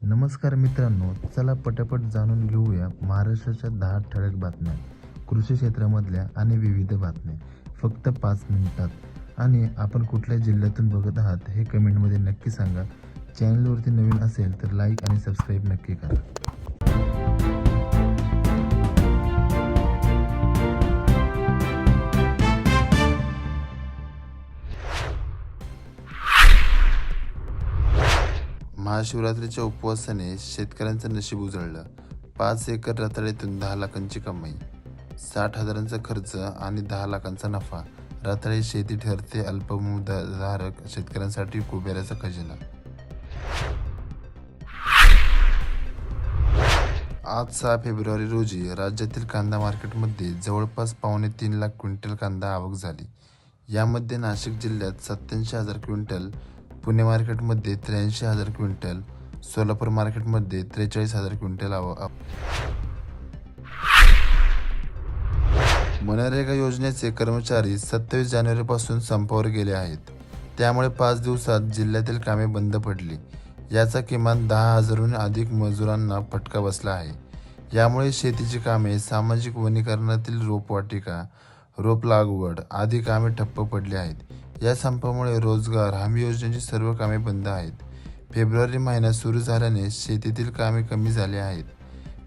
नमस्कार मित्रांनो, चला पटापट जाणून घेऊया महाराष्ट्राच्या 10 ठळक बातम्या, कृषी क्षेत्रामधल्या आणि विविध बातम्या फक्त 5 मिनिटात. आणि आपण कुठल्या जिल्ह्यातून बघत आहात हे कमेंटमध्ये नक्की सांगा. चॅनलवरती नवीन असेल तर लाईक आणि सबस्क्राईब नक्की करा. महाशिवरात्रीच्या उपवासाने शेतकऱ्यांचं नशीब उजळलं. 5 एकर रताळ्यातून 10 लाखांची कमाई, 60,000चा खर्च आणि 10 लाखांचा नफा. रताळी शेती ठरते अल्पभूधारक शेतकऱ्यांसाठी कुबेराचा खजिना. आज 6 फेब्रुवारी रोजी राज्यातील कांदा मार्केटमध्ये जवळपास 2.25 लाख क्विंटल कांदा आवक झाली. यामध्ये नाशिक जिल्ह्यात 87,000 क्विंटल, पुणे मार्केटमध्ये 83,000 क्विंटल, सोलापूर मार्केटमध्ये 43,000 क्विंटल मनरेगा योजनेचे कर्मचारी 27 जानेवारीपासून संपावर गेले आहेत. त्यामुळे 5 दिवसात जिल्ह्यातील कामे बंद पडली. याचा किमान 10,000हून अधिक मजुरांना फटका बसला आहे. यामुळे शेतीची कामे, सामाजिक वनीकरणातील रोपवाटिका, रोप लागवड आदी कामे ठप्प पडली आहेत. या संपामुळे रोजगार हमी योजनेची सर्व कामे बंद आहेत. फेब्रुवारी महिना सुरू झाल्याने शेतीतील कामे कमी झाली आहेत.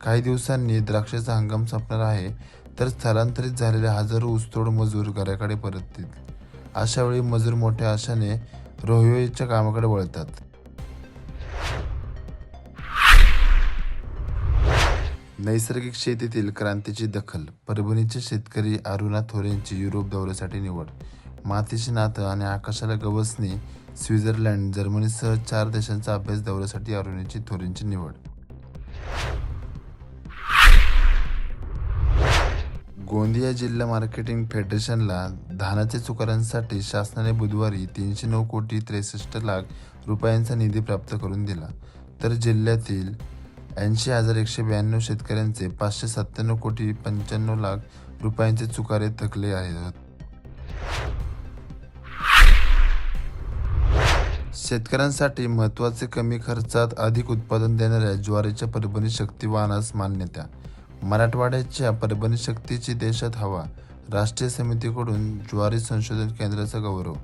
काही दिवसांनी द्राक्षाचा हंगाम संपणार आहे, तर स्थलांतरित झालेले हजारो ऊसतोड मजूर घराकडे परततील. अशा वेळी मजूर मोठ्या आशाने रोहियोच्या कामाकडे वळतात. नैसर्गिक शेतीतील क्रांतीची दखल, परभणीचे शेतकरी अरुणा थोरेंची युरोप दौऱ्यासाठी निवड. मातीची नातं आणि आकाशाला गवसणी, स्वित्झर्लंड, जर्मनीसह 4 देशांचा अभ्यास दौऱ्यासाठी अरुणाची थोरेंची निवड. गोंदिया जिल्हा मार्केटिंग फेडरेशनला धानाचे चुकारांसाठी शासनाने बुधवारी 309 कोटी 63 लाख रुपयांचा निधी प्राप्त करून दिला. तर जिल्ह्यातील 80,192 शेतकऱ्यांचे 597 कोटी 95 लाख रुपयांचे चुकारे थकले आहेत. शेतकऱ्यांसाठी महत्त्वाचे कमी खर्चात अधिक उत्पादन देणाऱ्या ज्वारीच्या परभणी शक्ती वाणास मान्यता. मराठवाड्याच्या परभणी शक्तीची देशात हवा. राष्ट्रीय समितीकडून ज्वारी संशोधन केंद्राचा गौरव.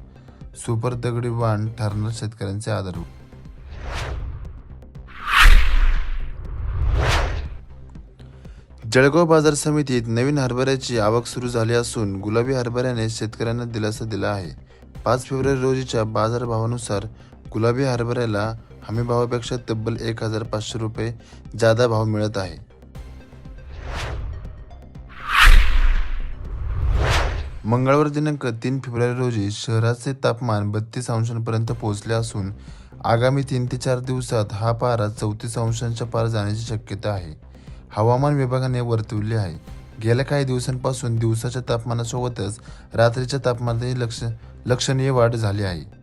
सुपर दगडी वाण ठरणार शेतकऱ्यांचे आदर. जळगाव बाजार समितीत नवीन हरभऱ्याची आवक सुरू झाली असून गुलाबी हरभऱ्याने शेतकऱ्यांना दिलासा दिला आहे. 5 फेब्रुवारी रोजीच्या बाजारभावानुसार गुलाबी हरभऱ्याला हमीभावापेक्षा तब्बल 1,500 रुपये जादा भाव मिळत आहे. मंगळवार दिनांक 3 फेब्रुवारी रोजी शहराचे तापमान 32 अंशांपर्यंत पोहोचले असून आगामी 3 ते 4 दिवसात हा पारा 34 अंशांच्या पार जाण्याची शक्यता आहे. हवामान विभागाने वर्तवले आहे. गेल्या काही दिवसांपासून दिवसाच्या तापमानासोबतच रात्रीच्या तापमानातही लक्षणीय वाढ झाली आहे.